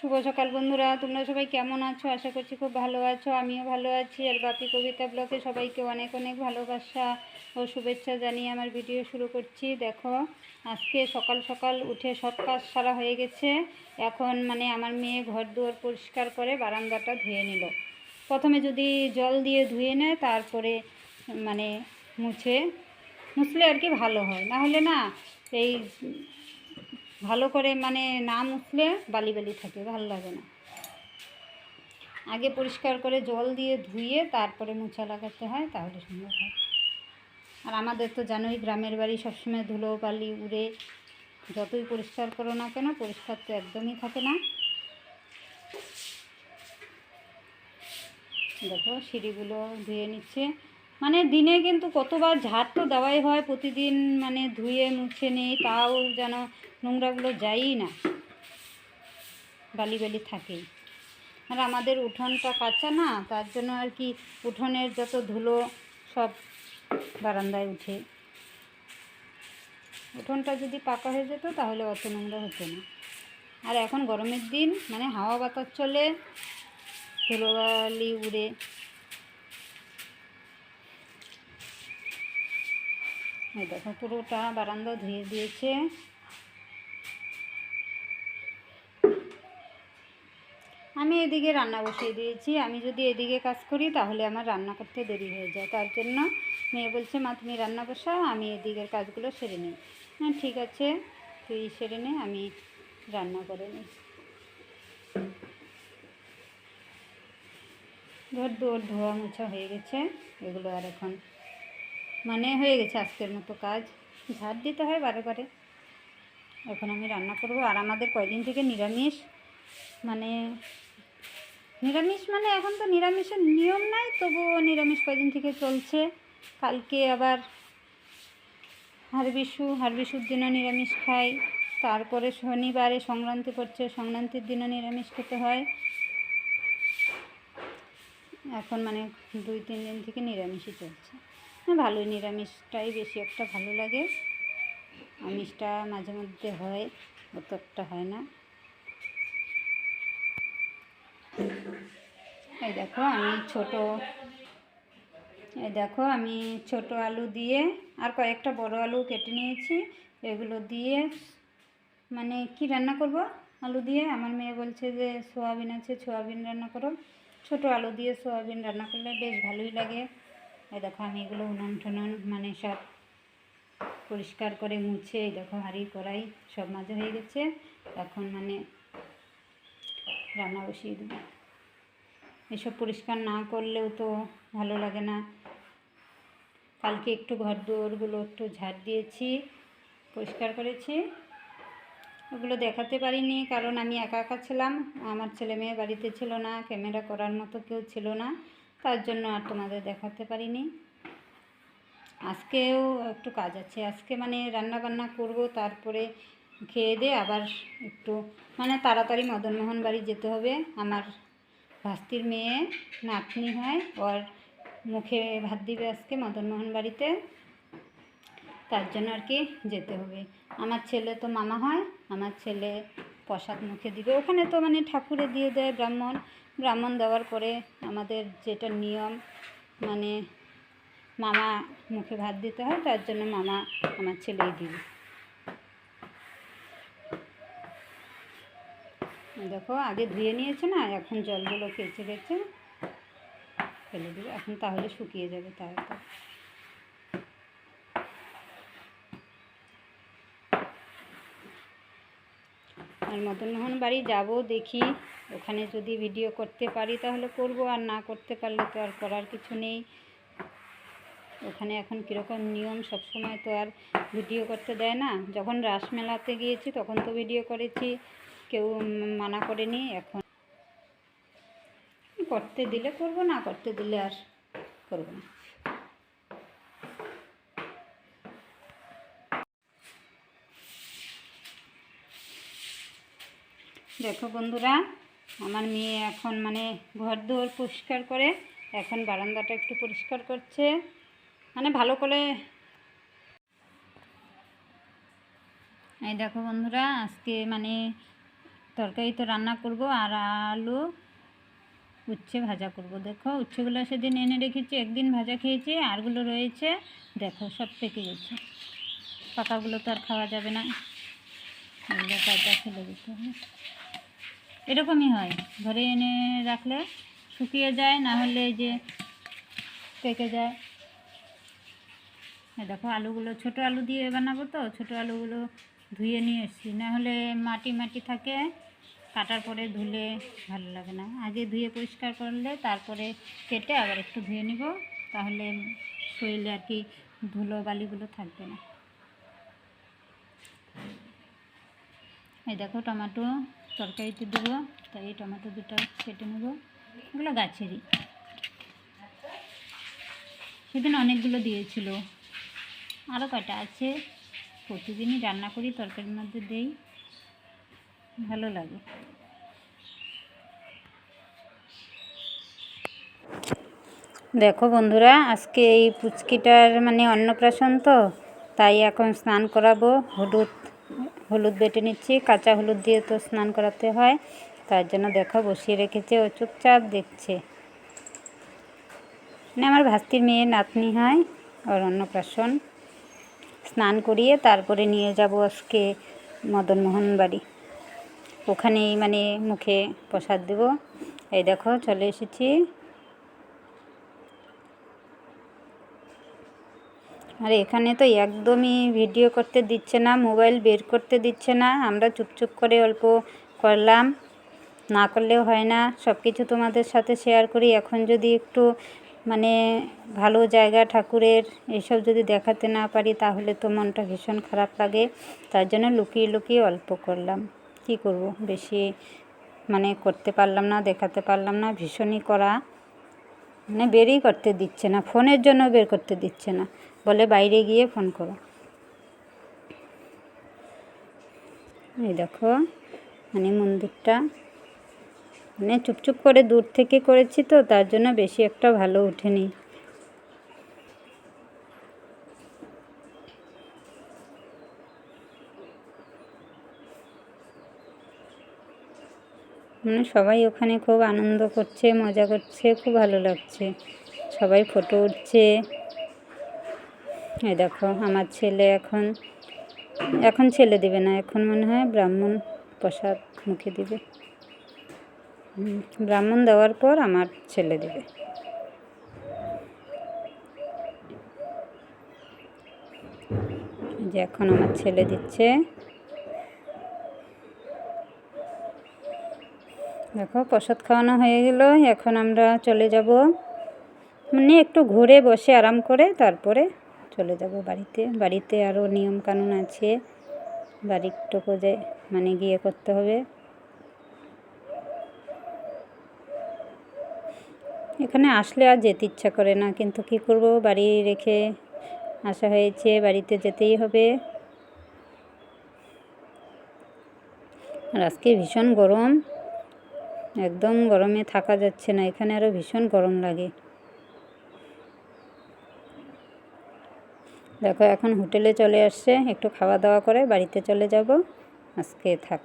শুভ সকাল বন্ধুরা, তোমরা সবাই কেমন আছো? আশা করছি খুব ভালো আছো। আমিও ভালো আছি। আর বাপি কবিতা ব্লগে সবাইকে অনেক অনেক ভালোবাসা ও শুভেচ্ছা জানিয়ে আমার ভিডিও শুরু করছি। দেখো, আজকে সকাল সকাল উঠে সব কাজ সারা হয়ে গেছে। এখন আমার মেয়ে ঘর দুয়ার পরিষ্কার করে বারান্দাটা ধুয়ে নিল। প্রথমে যদি জল দিয়ে ধুয়ে নেয়, তারপরে মুছলে আর কি ভালো হয়। না হলে না, এই ভালো করে না মুছলে বালি বালি থাকে, ভালো লাগে না। আগে পরিষ্কার করে জল দিয়ে ধুয়ে তারপরে মোছা লাগাতে হয়, তাহলে সুন্দর হয়। আর আমাদের তো জানোই, গ্রামের বাড়ি, সবসময় ধুলো বালি উড়ে, যতই পরিষ্কার করো না কেন পরিষ্কার তো একদমই থাকে না। দেখো, সিঁড়িগুলো ধুয়ে নিচ্ছে। দিনে কিন্তু কতবার ঝাড় তো দেওয়াই হয়, প্রতিদিন ধুয়ে মুছে নেই, তাও যেন নোংরাগুলো যায়ই না, বালি বালি থাকেই। আর আমাদের উঠোনটা কাঁচা না, তার জন্য আর কি উঠোনের যত ধুলো সব বারান্দায় উঠে। উঠোনটা যদি পাকা হয়ে যেত তাহলে অত নোংরা হতো না। আর এখন গরমের দিন, হাওয়া বাতাস চলে, ধুলোবালি উড়ে। এই দেখো, পুরোটা বারান্দা ধুয়ে দিয়েছে। আমি এদিকে রান্না বসিয়ে দিয়েছি। আমি যদি এদিকে কাজ করি তাহলে আমার রান্না করতে দেরি হয়ে যায়। তার জন্য মেয়ে বলছে, মা তুমি রান্না বসাও, আমি এদিকের কাজগুলো সেরে নিই। হ্যাঁ ঠিক আছে, তুই সেরে নে, আমি রান্না করে নিই। ঘর দুয়ার ধোয়া মোছা হয়ে গেছে, এগুলো আর এখন হয়ে গেছে আজকের মতো কাজ। ঝাড় দিতে হয় বারে বারে। এখন আমি রান্না করব। আর আমাদের কয়দিন থেকে নিরামিষ, এখন তো নিরামিষের নিয়ম নাই, তবুও নিরামিষ কয়দিন থেকে চলছে। কালকে আবার হারবিশুর দিনও নিরামিষ খাই। তারপরে শনিবারে সংক্রান্তি পড়ছে, সংক্রান্তির দিনও নিরামিষ খেতে হয়। এখন 2-3 দিন থেকে নিরামিষই চলছে। ভালোই, নিরামিষটাই বেশি একটা ভালো লাগে। আমিষটা মাঝে মধ্যে হয়, অত একটা হয় না। এই দেখো, আমি ছোট আলু দিয়ে আর কয়েকটা বড় আলু কেটে নিয়েছি। এগুলো দিয়ে কি রান্না করব আলু দিয়ে? আমার মেয়ে বলছে যে সোয়াবিন আছে, সোয়াবিন রান্না করো। ছোট আলু দিয়ে সোয়াবিন রান্না করলে বেশ ভালোই লাগে। এই দেখো, আমি এগুলো উনুন টুনুন সব পরিষ্কার করে মুছে, এই দেখো হাঁড়ি কড়াই সব মাজা হয়ে গেছে। এখন রান্না বসিয়ে দেবো। এসব পরিষ্কার না করলেও তো ভালো লাগে না। কালকে একটু ঘর দুয়ারগুলো একটু ঝাড় দিয়েছি, পরিষ্কার করেছি। ওগুলো দেখাতে পারিনি, কারণ আমি একা একা ছিলাম। আমার ছেলে মেয়ে বাড়িতে ছিল না, ক্যামেরা করার মতো কেউ ছিল না, তার জন্য আর তোমাদের দেখাতে পারিনি। আজকেও একটু কাজ আছে। আজকে রান্না বান্না করব, তারপরে খেয়ে দিয়ে আবার একটু তাড়াতাড়ি মদনমোহন বাড়ি যেতে হবে। আমার ভাস্তির মেয়ে নাতনি হয়, ওর মুখে ভাত দিবে আজকে মদনমোহন বাড়িতে, তার জন্য আর কি যেতে হবে। আমার ছেলে তো মামা হয়, আমার ছেলে প্রসাদ মুখে দিবে। ওখানে তো ঠাকুরে দিয়ে দেয় ব্রাহ্মণ দেওয়ার পরে আমাদের যেটা নিয়ম, মামা মুখে ভাত দিতে হয়, তার জন্য মামা আমার ছেলেই দিবে। দেখো, আগে ধুয়ে নিয়েছে না, এখন জলগুলো কেচে ফেলে দেবে এখন, তাহলে শুকিয়ে যাবে তাড়াতাড়ি। আর মদনমোহন বাড়ি যাব, দেখি ওখানে যদি ভিডিও করতে পারি তাহলে করব, আর না করতে পারলে তো আর করার কিছু নেই। ওখানে এখন কীরকম নিয়ম, সবসময় তো আর ভিডিও করতে দেয় না। যখন রাসমেলাতে গিয়েছি তখন তো ভিডিও করেছি, কেউ মানা করেনি। এখন করতে দিলে করব, না করতে দিলে আর করব না। দেখো বন্ধুরা, আমার মেয়ে এখন ঘর দুয়ার পরিষ্কার করে এখন বারান্দাটা একটু পরিষ্কার করছে, ভালো করে। এই দেখো বন্ধুরা, আজকে তরকারি তো রান্না করব আর আলু উচ্ছে ভাজা করব। দেখো উচ্ছেগুলো সেদিন এনে রেখেছি, একদিন ভাজা খেয়েছি, আরগুলো রয়েছে। দেখো সব পেকে গেছে, পাকাগুলো তো আর খাওয়া যাবে না, এগুলো কাটা ফেলে দিতে হবে। এরকমই হয়, ঘরে এনে রাখলে শুকিয়ে যায়, না হলে এই যে পেকে যায়। দেখো আলুগুলো ছোটো আলু দিয়ে বানাবো তো, ছোটো আলুগুলো ধুয়ে নিয়ে এসেছি, না হলে মাটি মাটি থাকে, কাটার পরে ধুলে ভালো লাগে না। আগে ধুয়ে পরিষ্কার করলে তারপরে কেটে আবার একটু ধুয়ে নিব, তাহলে শরীরে আর কি ধুলো বালিগুলো থাকবে না। এই দেখো টমেটো তরকারিতে দেবো, তাই এই টমেটো দুটো কেটে নেব। এগুলো গাছেরই, সেদিন অনেকগুলো দিয়েছিল, আরও কটা আছে। প্রতিদিনই রান্না করি, তরকারির মধ্যে দেই, ভালো লাগে। দেখো বন্ধুরা, আজকে এই পুচকিটার মানে অন্নপ্রাশন তো, তাই এখন স্নান করাবো। হলুদ বেটে নিচ্ছি, কাঁচা হলুদ দিয়ে তো স্নান করাতে হয়, তার জন্য দেখো বসিয়ে রেখেছে, ও চুপচাপ দেখছে। মানে আমার ভাস্তির মেয়ের নাতনি হয়, ওর অন্নপ্রাশন। স্নান করিয়ে তারপরে নিয়ে যাব আজকে মদনমোহন বাড়ি, ওখানেই মানে মুখে প্রসাদ দেব। এই দেখো চলে এসেছি। আর এখানে তো একদমই ভিডিও করতে দিচ্ছে না, মোবাইল বের করতে দিচ্ছে না। আমরা চুপচুপ করে অল্প করলাম, না করলেও হয় না, সব কিছু তোমাদের সাথে শেয়ার করি। এখন যদি একটু মানে ভালো জায়গা ঠাকুরের এইসব যদি দেখাতে না পারি, তাহলে তো মনটা ভীষণ খারাপ লাগে। তার জন্য লুকিয়ে লুকিয়ে অল্প করলাম, কি করব, বেশি মানে করতে পারলাম না, দেখাতে পারলাম না। ভীষণই করা, মানে বেরই করতে দিচ্ছে না, ফোনের জন্য বের করতে দিচ্ছে না, বলে বাইরে গিয়ে ফোন করো। এই দেখো মানে মন্দিরটা মানে চুপচুপ করে দূর থেকে করেছি তো, তার জন্য বেশি একটা ভালো ওঠেনি। মানে সবাই ওখানে খুব আনন্দ করছে, মজা করছে, খুব ভালো লাগছে, সবাই ফটো উঠছে। এই দেখো আমার ছেলে এখন ছেলে দেবে না, এখন মনে হয় ব্রাহ্মণ প্রসাদ মুখে দিবে। ব্রাহ্মণ দেওয়ার পর আমার ছেলে দেবে। যে এখন আমার ছেলে দিচ্ছে। দেখো প্রসাদ খাওয়ানো হয়ে গেল, এখন আমরা চলে যাব, মানে একটু ঘুরে বসে আরাম করে তারপরে চলে যাব বাড়িতে আরও নিয়ম কানুন আছে, বাড়িরটুকু যে মানে গিয়ে করতে হবে। এখানে আসলে আর যেতে ইচ্ছা করে না, কিন্তু কি করব, বাড়ি রেখে আসা হয়েছে, বাড়িতে যেতেই হবে। আর আজকে ভীষণ গরম, একদম গরমে থাকা যাচ্ছে না, এখানে আরও ভীষণ গরম লাগে। দেখো এখন হোটেলে চলে আসছে, একটু খাওয়া দাওয়া করে বাড়িতে চলে যাব, আজকে থাক।